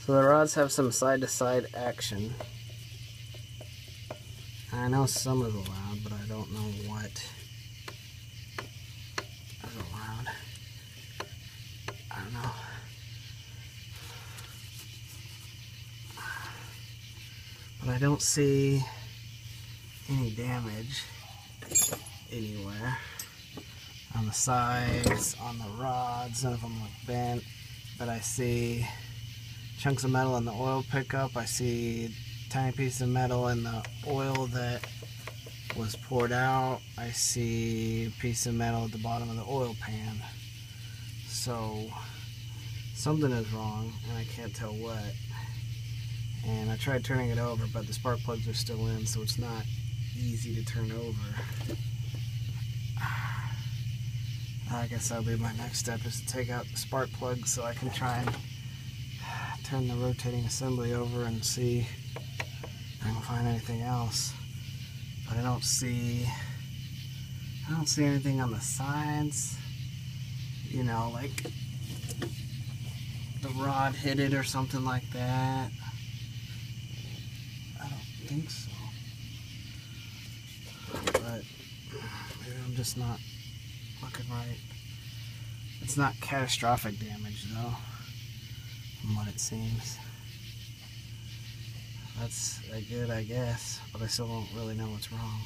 So the rods have some side-to-side action. I know some is allowed, but I don't know what is allowed. I don't know. But I don't see any damage anywhere. On the sides, on the rods, none of them look bent. But I see chunks of metal in the oil pickup. I see tiny piece of metal in the oil that was poured out. I see a piece of metal at the bottom of the oil pan. So something is wrong, and I can't tell what. And I tried turning it over, but the spark plugs are still in, so it's not easy to turn over. I guess that'll be my next step, is to take out the spark plugs so I can try and turn the rotating assembly over and see if I can find anything else. But I don't see anything on the sides, you know, like the rod hit it or something like that. I don't think so. But maybe I'm just not looking right. It's not catastrophic damage though, from what it seems. That's good, I guess, but I still don't really know what's wrong.